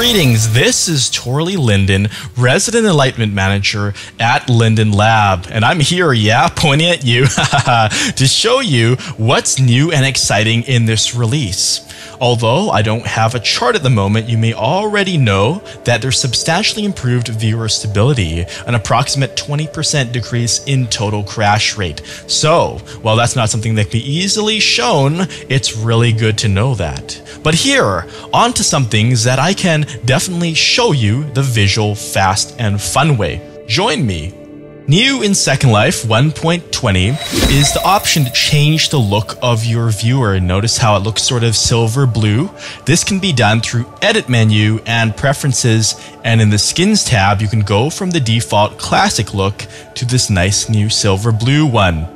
Greetings, this is Torley Linden, Resident Enlightenment Manager at Linden Lab, and I'm here, pointing at you, to show you what's new and exciting in this release. Although I don't have a chart at the moment, you may already know that there's substantially improved viewer stability, an approximate 20% decrease in total crash rate. So, while that's not something that can be easily shown, it's really good to know that. But here, on to some things that I can definitely show you the visual, fast, and fun way. Join me. New in Second Life 1.20 is the option to change the look of your viewer. Notice how it looks sort of silver blue. This can be done through Edit menu and Preferences, and in the Skins tab you can go from the default classic look to this nice new silver blue one.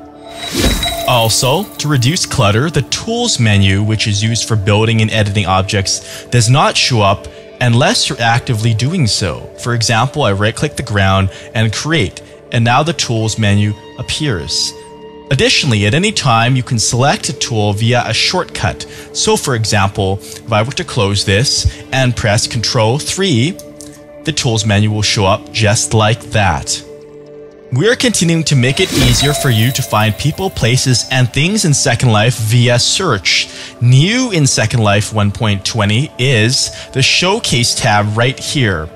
Also, to reduce clutter, the Tools menu, which is used for building and editing objects, does not show up unless you're actively doing so. For example, I right-click the ground and Create, and now the Tools menu appears. Additionally, at any time, you can select a tool via a shortcut. So for example, if I were to close this and press Ctrl 3, the Tools menu will show up just like that. We're continuing to make it easier for you to find people, places, and things in Second Life via search. New in Second Life 1.20 is the Showcase tab right here.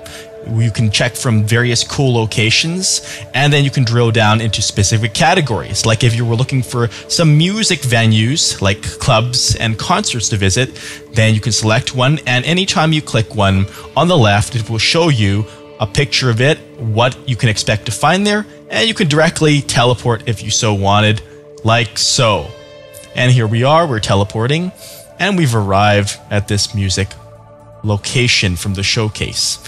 You can check from various cool locations, and then you can drill down into specific categories. Like if you were looking for some music venues, like clubs and concerts to visit, then you can select one, and anytime you click one on the left, it will show you a picture of it, what you can expect to find there, and you can directly teleport if you so wanted, like so. And here we are, we're teleporting, and we've arrived at this music location from the showcase.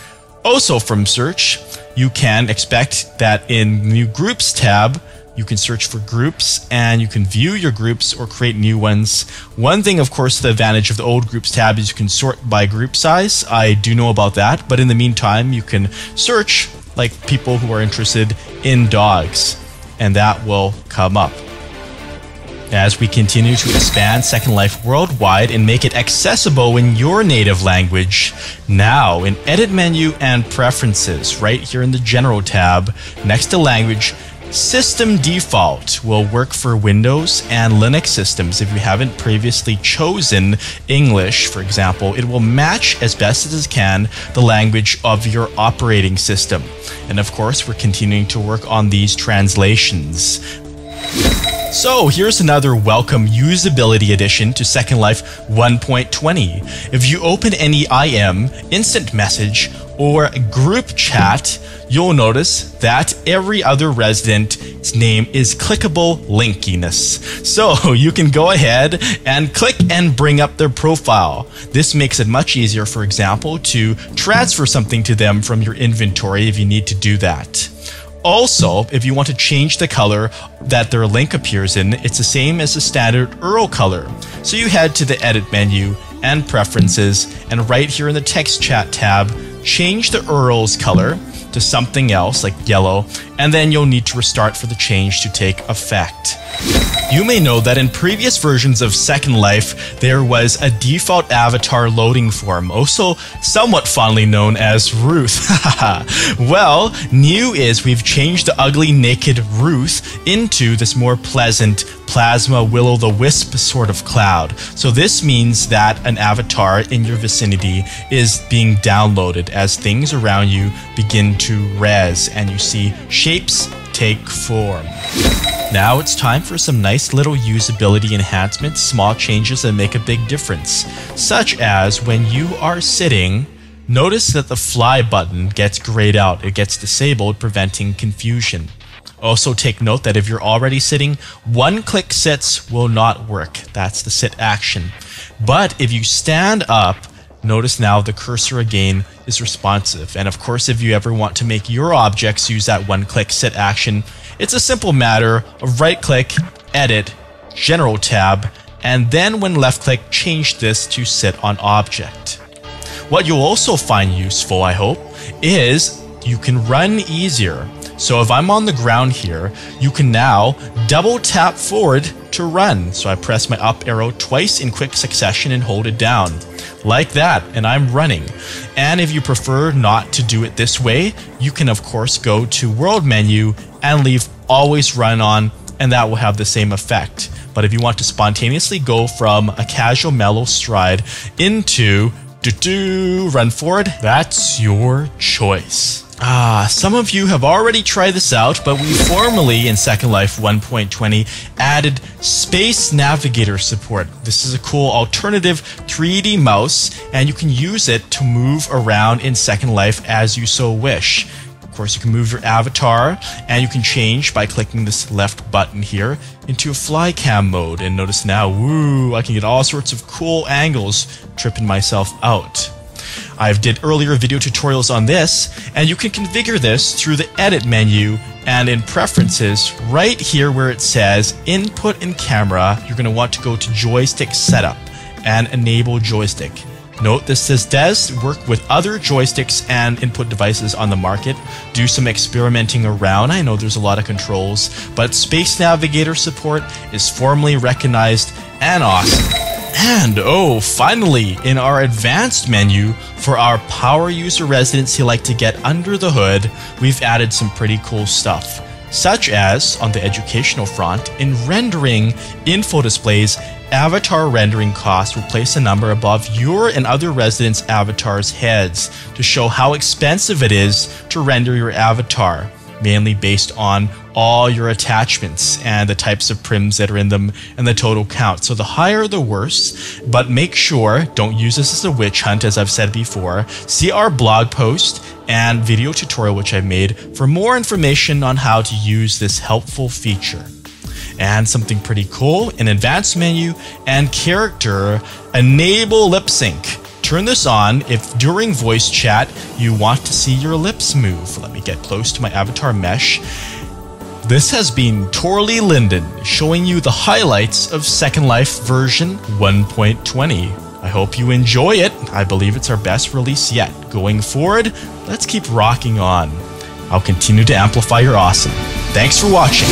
Also from search, you can expect that in New Groups tab, you can search for groups and you can view your groups or create new ones. One thing, of course, the advantage of the old groups tab is you can sort by group size. I do know about that, but in the meantime, you can search like people who are interested in dogs, and that will come up. As we continue to expand Second Life worldwide and make it accessible in your native language, now in Edit menu and Preferences, right here in the General tab, next to Language, System Default will work for Windows and Linux systems. If you haven't previously chosen English, for example, it will match as best as it can the language of your operating system. And of course, we're continuing to work on these translations. So here's another welcome usability addition to Second Life 1.20. If you open any IM, instant message, or group chat, you'll notice that every other resident's name is clickable linkiness. So you can go ahead and click and bring up their profile. This makes it much easier, for example, to transfer something to them from your inventory if you need to do that. Also, if you want to change the color that their link appears in, it's the same as the standard URL color. So you head to the Edit menu and Preferences, and right here in the Text Chat tab, change the URL's color to something else like yellow, and then you'll need to restart for the change to take effect. You may know that in previous versions of Second Life, there was a default avatar loading form, also somewhat fondly known as Ruth. Well, new is we've changed the ugly naked Ruth into this more pleasant plasma will-o'-the-wisp sort of cloud. So this means that an avatar in your vicinity is being downloaded as things around you begin to res and you see shapes take form. Now it's time for some nice little usability enhancements, small changes that make a big difference, such as when you are sitting, notice that the fly button gets grayed out. It gets disabled, preventing confusion. Also take note that if you're already sitting, one-click sits will not work. That's the sit action. But if you stand up, notice now the cursor again is responsive. And of course, if you ever want to make your objects use that one-click sit action, it's a simple matter of right-click, Edit, General tab, and then when left-click, change this to Sit on Object. What you'll also find useful, I hope, is you can run easier. So if I'm on the ground here, you can now double tap forward to run. So I press my up arrow twice in quick succession and hold it down. Like that, and I'm running. And if you prefer not to do it this way, you can of course go to World menu and leave Always Run on, and that will have the same effect. But if you want to spontaneously go from a casual mellow stride into run forward, that's your choice. Some of you have already tried this out, but we formally in Second Life 1.20 added SpaceNavigator support. This is a cool alternative 3D mouse, and you can use it to move around in Second Life as you so wish. Of course, you can move your avatar, and you can change by clicking this left button here into a fly cam mode. And notice now, woo, I can get all sorts of cool angles, tripping myself out. I've did earlier video tutorials on this, and you can configure this through the edit menu and in preferences right here where it says input and camera. You're going to want to go to joystick setup and enable joystick. Note this does work with other joysticks and input devices on the market. Do some experimenting around. I know there's a lot of controls, but SpaceNavigator support is formally recognized and awesome. And finally, in our advanced menu, for our power user residents who like to get under the hood, we've added some pretty cool stuff. Such as, on the educational front, in rendering info displays, avatar rendering costs will place a number above your and other residents' avatars' heads to show how expensive it is to render your avatar, mainly based on all your attachments and the types of prims that are in them and the total count. So the higher the worse, but make sure, don't use this as a witch hunt as I've said before. See our blog post and video tutorial which I made for more information on how to use this helpful feature. And something pretty cool, in advanced menu and character, enable lip sync. Turn this on if during voice chat you want to see your lips move. Let me get close to my avatar mesh. This has been Torley Linden showing you the highlights of Second Life version 1.20. I hope you enjoy it. I believe it's our best release yet. Going forward, let's keep rocking on. I'll continue to amplify your awesome. Thanks for watching.